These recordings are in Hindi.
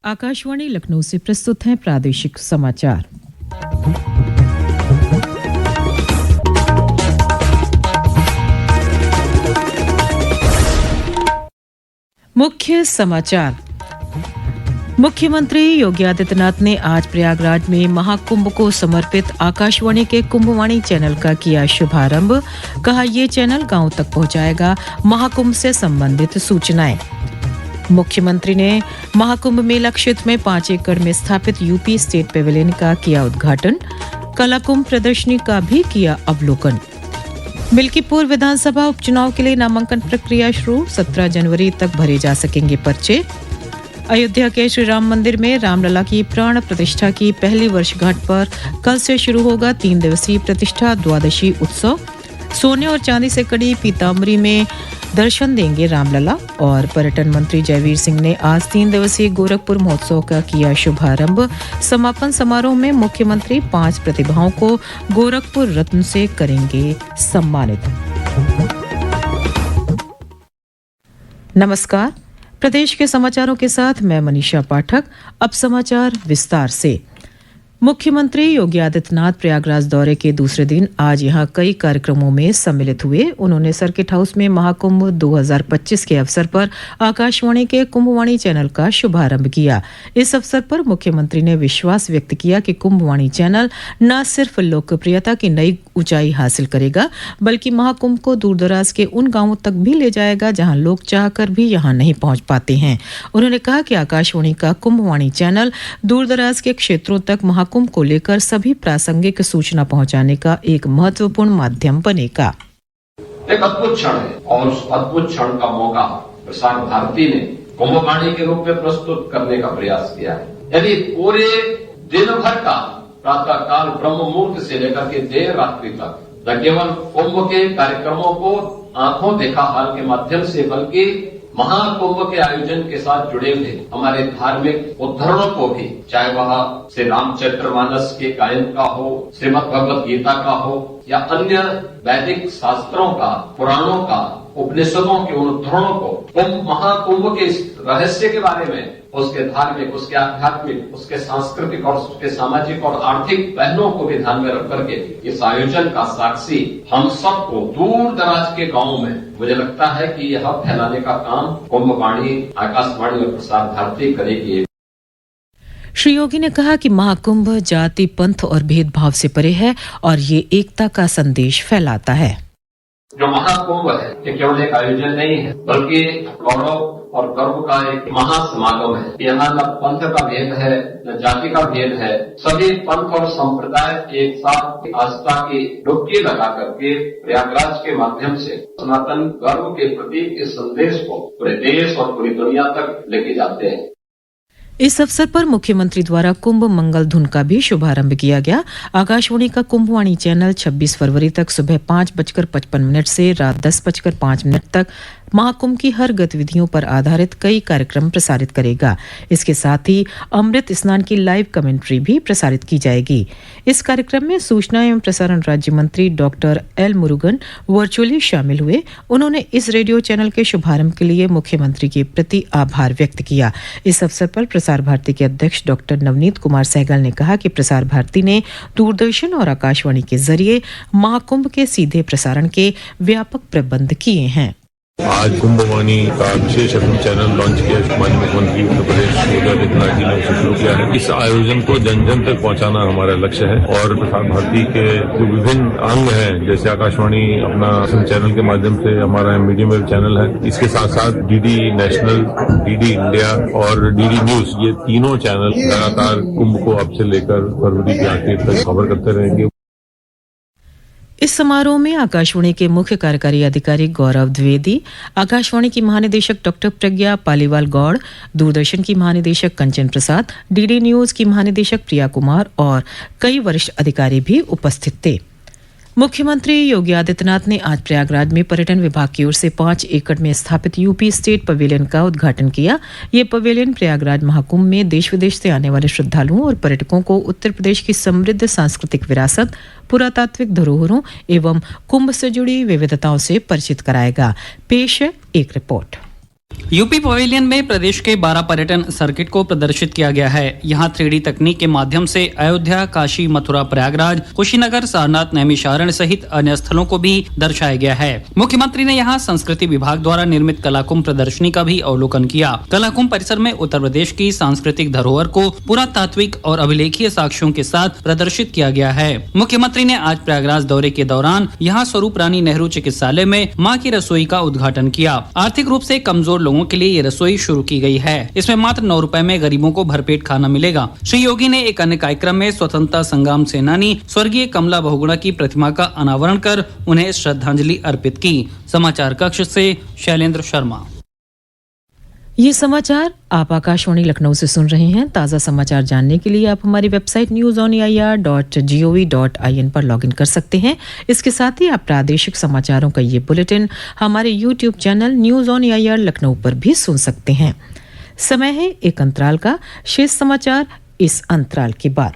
आकाशवाणी लखनऊ से प्रस्तुत हैं प्रादेशिक समाचार। मुख्य समाचार। मुख्यमंत्री योगी आदित्यनाथ ने आज प्रयागराज में महाकुंभ को समर्पित आकाशवाणी के कुंभवाणी चैनल का किया शुभारंभ। कहा, ये चैनल गांव तक पहुंचाएगा महाकुंभ से संबंधित सूचनाएं। मुख्यमंत्री ने महाकुंभ मेला क्षेत्र में 5 एकड़ में स्थापित यूपी स्टेट पेविलियन का किया उद्घाटन। कलाकुंभ प्रदर्शनी का भी किया अवलोकन। मिल्कीपुर विधानसभा उपचुनाव के लिए नामांकन प्रक्रिया शुरू। 17 जनवरी तक भरे जा सकेंगे पर्चे। अयोध्या के श्री राम मंदिर में रामलला की प्राण प्रतिष्ठा की पहली वर्षगांठ पर कल से शुरू होगा 3 दिवसीय प्रतिष्ठा द्वादशी उत्सव। सोने और चांदी से कड़ी पीताम्बरी में दर्शन देंगे रामलला। और पर्यटन मंत्री जयवीर सिंह ने आज 3 दिवसीय गोरखपुर महोत्सव का किया शुभारंभ। समापन समारोह में मुख्यमंत्री 5 प्रतिभाओं को गोरखपुर रत्न से करेंगे सम्मानित। नमस्कार, प्रदेश के समाचारों के साथ मैं मनीषा पाठक। अब समाचार विस्तार से। मुख्यमंत्री योगी आदित्यनाथ प्रयागराज दौरे के दूसरे दिन आज यहां कई कार्यक्रमों में सम्मिलित हुए। उन्होंने सर्किट हाउस में महाकुंभ 2025 के अवसर पर आकाशवाणी के कुंभवाणी चैनल का शुभारंभ किया। इस अवसर पर मुख्यमंत्री ने विश्वास व्यक्त किया कि कुंभवाणी चैनल न सिर्फ लोकप्रियता की नई ऊंचाई हासिल करेगा, बल्कि महाकुंभ को दूरदराज के उन गांवों तक भी ले जाएगा जहां लोग चाहकर भी यहां नहीं पहुंच पाते हैं। उन्होंने कहा कि आकाशवाणी का कुंभवाणी चैनल दूरदराज के क्षेत्रों तक महाकुंभ को लेकर सभी प्रासंगिक सूचना पहुंचाने का एक महत्वपूर्ण माध्यम बनेगा। एक अद्भुत क्षण है और उस अद्भुत क्षण का मौका प्रसार भारती ने कुंभवाणी के रूप में प्रस्तुत करने का प्रयास किया है। यदि पूरे दिन भर का प्रातः काल ब्रह्म मुहूर्त से लेकर के देर रात्रि तक न केवल कुंभ के कार्यक्रमों को आंखों देखा हाल के माध्यम से, बल्कि महाकुंभ के आयोजन के साथ जुड़े हुए हमारे धार्मिक उद्धरणों को भी, चाहे वह श्री रामचरितमानस के गायन का हो, श्रीमद् भगवत गीता का हो या अन्य वैदिक शास्त्रों का, पुराणों का, उपनिषदों के उन उद्धरणों को, महाकुंभ के इस रहस्य के बारे में, उसके धार्मिक, उसके आध्यात्मिक, उसके सांस्कृतिक और उसके सामाजिक और आर्थिक पहलुओं को भी ध्यान में रख करके इस आयोजन का साक्षी हम सबको दूर दराज के गांवों में, मुझे लगता है कि यह फैलाने का काम कुंभवाणी, आकाशवाणी और प्रसार भारती करेगी। श्री योगी ने कहा कि महाकुंभ जाति, पंथ और भेदभाव से परे है और ये एकता का संदेश फैलाता है। जो महाकुंभ है ये केवल एक आयोजन नहीं है, बल्कि गौरव और गर्व का एक महासमागम है। यहाँ न पंथ का भेद है, न जाति का भेद है। सभी पंथ और संप्रदाय एक साथ आस्था की डुबकी लगा करके प्रयागराज के माध्यम से सनातन गर्व के प्रतीक इस संदेश को पूरे देश और पूरी दुनिया तक लेके जाते हैं। इस अवसर पर मुख्यमंत्री द्वारा कुंभ मंगल धुन का भी शुभारंभ किया गया। आकाशवाणी का कुंभवाणी चैनल 26 फरवरी तक सुबह 5:55 से रात 10:05 तक महाकुंभ की हर गतिविधियों पर आधारित कई कार्यक्रम प्रसारित करेगा। इसके साथ ही अमृत स्नान की लाइव कमेंट्री भी प्रसारित की जाएगी। इस कार्यक्रम में सूचना एवं प्रसारण राज्य मंत्री डॉक्टर एल मुरुगन वर्चुअली शामिल हुए। उन्होंने इस रेडियो चैनल के शुभारंभ के लिए मुख्यमंत्री के प्रति आभार व्यक्त किया। इस अवसर पर प्रसार भारती के अध्यक्ष डॉक्टर नवनीत कुमार सहगल ने कहा कि प्रसार भारती ने दूरदर्शन और आकाशवाणी के जरिए महाकुंभ के सीधे प्रसारण के व्यापक प्रबंध किए हैं। आज कुंभवाणी का विशेष एफएम चैनल लॉन्च किया। माननीय मुख्यमंत्री उत्तर प्रदेश योगी आदित्यनाथ जी ने उसे शुरू किया है। इस आयोजन को जन जन तक पहुंचाना हमारा लक्ष्य है और प्रसार भारती के जो विभिन्न अंग हैं, जैसे आकाशवाणी अपना एफएम चैनल के माध्यम से हमारा मीडियम वेव चैनल है, इसके साथ साथ डीडी नेशनल, डीडी इंडिया और डीडी न्यूज, ये तीनों चैनल लगातार कुंभ को अब से लेकर फरवरी के आखिर तक कवर करते रहेंगे। इस समारोह में आकाशवाणी के मुख्य कार्यकारी अधिकारी गौरव द्विवेदी, आकाशवाणी की महानिदेशक डॉक्टर प्रज्ञा पालीवाल गौड़, दूरदर्शन की महानिदेशक कंचन प्रसाद, डीडी न्यूज की महानिदेशक प्रिया कुमार और कई वरिष्ठ अधिकारी भी उपस्थित थे। मुख्यमंत्री योगी आदित्यनाथ ने आज प्रयागराज में पर्यटन विभाग की ओर से 5 एकड़ में स्थापित यूपी स्टेट पवेलियन का उद्घाटन किया। ये पवेलियन प्रयागराज महाकुंभ में देश विदेश से आने वाले श्रद्धालुओं और पर्यटकों को उत्तर प्रदेश की समृद्ध सांस्कृतिक विरासत, पुरातात्विक धरोहरों एवं कुंभ से जुड़ी विविधताओं से परिचित कराएगा। पेश है एक रिपोर्ट। यूपी पवेलियन में प्रदेश के 12 पर्यटन सर्किट को प्रदर्शित किया गया है। यहाँ 3D तकनीक के माध्यम से अयोध्या, काशी, मथुरा, प्रयागराज, कुशीनगर, सारनाथ, नैमिषारण्य सहित अन्य स्थलों को भी दर्शाया गया है। मुख्यमंत्री ने यहाँ संस्कृति विभाग द्वारा निर्मित कलाकुंभ प्रदर्शनी का भी अवलोकन किया। कलाकुंभ परिसर में उत्तर प्रदेश की सांस्कृतिक धरोहर को पुरातात्विक और अभिलेखीय साक्ष्यों के साथ प्रदर्शित किया गया है। मुख्यमंत्री ने आज प्रयागराज दौरे के दौरान यहाँ स्वरूप रानी नेहरू चिकित्सालय में माँ की रसोई का उद्घाटन किया। आर्थिक रूप से कमजोर लोगों के लिए ये रसोई शुरू की गई है। इसमें मात्र 9 रुपए में गरीबों को भरपेट खाना मिलेगा। श्री योगी ने एक अन्य कार्यक्रम में स्वतंत्रता संग्राम सेनानी स्वर्गीय कमला बहुगुणा की प्रतिमा का अनावरण कर उन्हें श्रद्धांजलि अर्पित की। समाचार कक्ष से शैलेंद्र शर्मा। ये समाचार आप आकाशवाणी लखनऊ से सुन रहे हैं। ताज़ा समाचार जानने के लिए आप हमारी वेबसाइट newsonair.gov.in पर लॉगिन कर सकते हैं। इसके साथ ही आप प्रादेशिक समाचारों का ये बुलेटिन हमारे YouTube channel news on AIR Lucknow पर भी सुन सकते हैं। समय है एक अंतराल का, शेष समाचार इस अंतराल के बाद।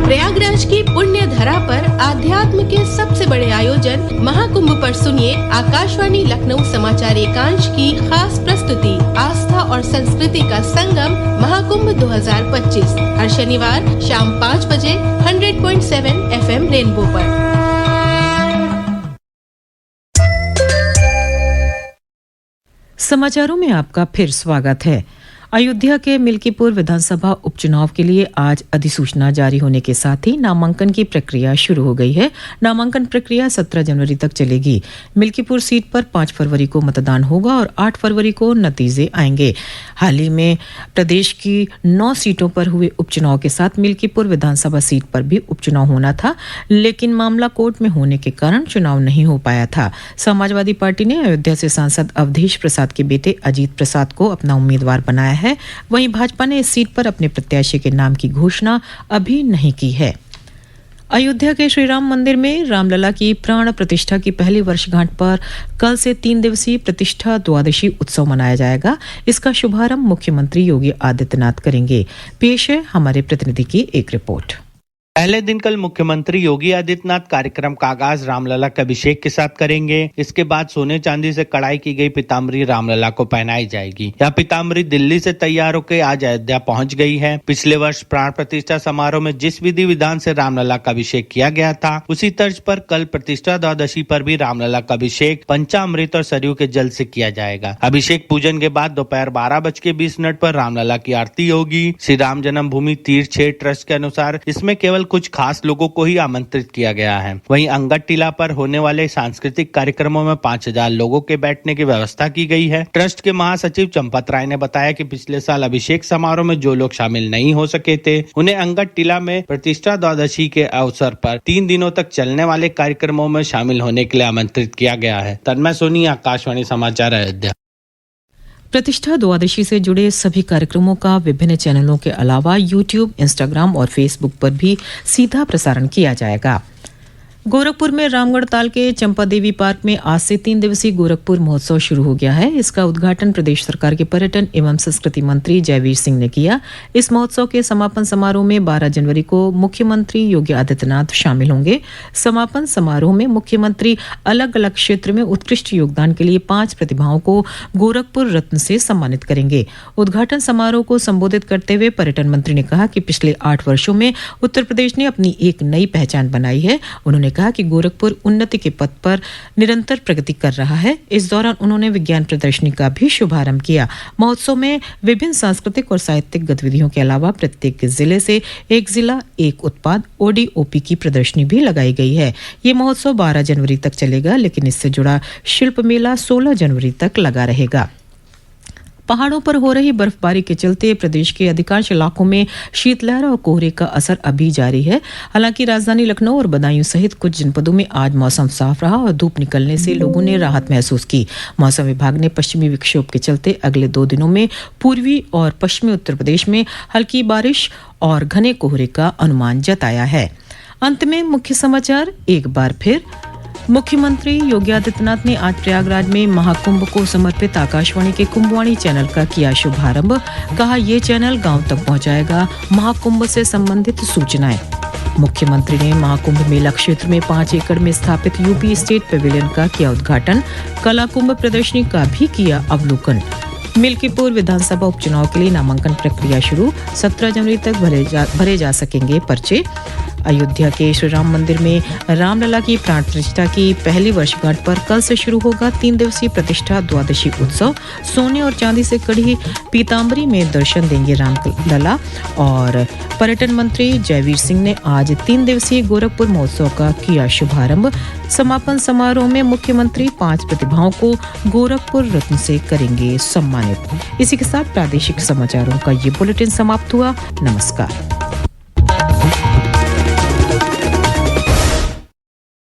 प्रयागराज की पुण्य धरा पर आध्यात्म के सबसे बड़े आयोजन महाकुंभ पर सुनिए आकाशवाणी लखनऊ समाचार एकांश की खास प्रस्तुति आस्था और संस्कृति का संगम महाकुंभ 2025 हर शनिवार शाम 5 बजे 100.7 FM रेनबो पर। समाचारों में आपका फिर स्वागत है। अयोध्या के मिल्कीपुर विधानसभा उपचुनाव के लिए आज अधिसूचना जारी होने के साथ ही नामांकन की प्रक्रिया शुरू हो गई है। नामांकन प्रक्रिया 17 जनवरी तक चलेगी। मिल्कीपुर सीट पर 5 फरवरी को मतदान होगा और 8 फरवरी को नतीजे आएंगे। हाल ही में प्रदेश की 9 सीटों पर हुए उपचुनाव के साथ मिल्कीपुर विधानसभा सीट पर भी उपचुनाव होना था, लेकिन मामला कोर्ट में होने के कारण चुनाव नहीं हो पाया था। समाजवादी पार्टी ने अयोध्या से सांसद अवधेश प्रसाद के बेटे अजीत प्रसाद को अपना उम्मीदवार बनाया है। वहीं भाजपा ने इस सीट पर अपने प्रत्याशी के नाम की घोषणा अभी नहीं की है। अयोध्या के श्री राम मंदिर में रामलला की प्राण प्रतिष्ठा की पहली वर्षगांठ पर कल से 3 दिवसीय प्रतिष्ठा द्वादशी उत्सव मनाया जाएगा। इसका शुभारंभ मुख्यमंत्री योगी आदित्यनाथ करेंगे। पेश है हमारे प्रतिनिधि की एक रिपोर्ट। पहले दिन कल मुख्यमंत्री योगी आदित्यनाथ कार्यक्रम का आगाज रामलला के अभिषेक के साथ करेंगे। इसके बाद सोने चांदी से कढ़ाई की गई पीताम्बरी रामलला को पहनाई जाएगी। यह पीताम्बरी दिल्ली से तैयार होकर आज अयोध्या पहुंच गई है। पिछले वर्ष प्राण प्रतिष्ठा समारोह में जिस विधि विधान से रामलला का अभिषेक किया गया था, उसी तर्ज पर कल प्रतिष्ठा द्वादशी पर भी रामलला का अभिषेक पंचामृत और सरयू के जल से किया जाएगा। अभिषेक पूजन के बाद दोपहर 12:20 पर रामलला की आरती होगी। श्री राम जन्मभूमि तीर्थ क्षेत्र ट्रस्ट के अनुसार इसमें केवल कुछ खास लोगों को ही आमंत्रित किया गया है। वहीं अंगद टीला पर होने वाले सांस्कृतिक कार्यक्रमों में 5000 लोगों के बैठने की व्यवस्था की गई है। ट्रस्ट के महासचिव चंपत राय ने बताया कि पिछले साल अभिषेक समारोह में जो लोग शामिल नहीं हो सके थे, उन्हें अंगद टीला में प्रतिष्ठा द्वादशी के अवसर पर 3 दिनों तक चलने वाले कार्यक्रमों में शामिल होने के लिए आमंत्रित किया गया है। तन्मय सोनी, आकाशवाणी समाचार, अयोध्या। प्रतिष्ठा द्वादशी से जुड़े सभी कार्यक्रमों का विभिन्न चैनलों के अलावा यूट्यूब, इंस्टाग्राम और फेसबुक पर भी सीधा प्रसारण किया जाएगा। गोरखपुर में रामगढ़ ताल के चंपा देवी पार्क में आज से 3 दिवसीय गोरखपुर महोत्सव शुरू हो गया है। इसका उद्घाटन प्रदेश सरकार के पर्यटन एवं संस्कृति मंत्री जयवीर सिंह ने किया। इस महोत्सव के समापन समारोह में 12 जनवरी को मुख्यमंत्री योगी आदित्यनाथ शामिल होंगे। समापन समारोह में मुख्यमंत्री अलग अलग क्षेत्र में उत्कृष्ट योगदान के लिए 5 प्रतिभाओं को गोरखपुर रत्न से सम्मानित करेंगे। उद्घाटन समारोह को संबोधित करते हुए पर्यटन मंत्री ने कहा कि पिछले 8 वर्षों में उत्तर प्रदेश ने अपनी एक नई पहचान बनाई है। उन्होंने कहा कि गोरखपुर उन्नति के पथ पर निरंतर प्रगति कर रहा है। इस दौरान उन्होंने विज्ञान प्रदर्शनी का भी शुभारंभ किया। महोत्सव में विभिन्न सांस्कृतिक और साहित्यिक गतिविधियों के अलावा प्रत्येक जिले से एक जिला एक उत्पाद ODOP की प्रदर्शनी भी लगाई गई है। ये महोत्सव 12 जनवरी तक चलेगा, लेकिन इससे जुड़ा शिल्प मेला 16 जनवरी तक लगा रहेगा। पहाड़ों पर हो रही बर्फबारी के चलते प्रदेश के अधिकांश इलाकों में शीतलहर और कोहरे का असर अभी जारी है। हालांकि राजधानी लखनऊ और बदायूं सहित कुछ जनपदों में आज मौसम साफ रहा और धूप निकलने से लोगों ने राहत महसूस की। मौसम विभाग ने पश्चिमी विक्षोभ के चलते अगले 2 दिनों में पूर्वी और पश्चिमी उत्तर प्रदेश में हल्की बारिश और घने कोहरे का अनुमान जताया है। अंत में मुख्य समाचार एक बार फिर। मुख्यमंत्री योगी आदित्यनाथ ने आज प्रयागराज में महाकुंभ को समर्पित आकाशवाणी के कुंभवाणी चैनल का किया शुभारंभ। कहा, ये चैनल गांव तक पहुंचाएगा महाकुंभ से संबंधित सूचनाएं। मुख्यमंत्री ने महाकुंभ मेला क्षेत्र में 5 एकड़ में स्थापित यूपी स्टेट पवेलियन का किया उद्घाटन। कला कुंभ प्रदर्शनी का भी किया अवलोकन। मिल्कीपुर विधानसभा उपचुनाव के लिए नामांकन प्रक्रिया शुरू। 17 जनवरी तक भरे जा सकेंगे पर्चे। अयोध्या के श्री राम मंदिर में रामलला की प्राण प्रतिष्ठा की पहली वर्षगांठ पर कल से शुरू होगा 3 दिवसीय प्रतिष्ठा द्वादशी उत्सव। सोने और चांदी से कढ़ी पीताम्बरी में दर्शन देंगे रामलला। और पर्यटन मंत्री जयवीर सिंह ने आज 3 दिवसीय गोरखपुर महोत्सव का किया शुभारंभ। समापन समारोह में मुख्यमंत्री 5 प्रतिभाओं को गोरखपुर रत्न से करेंगे सम्मानित। इसी के साथ प्रादेशिक समाचारों का ये बुलेटिन समाप्त हुआ। नमस्कार।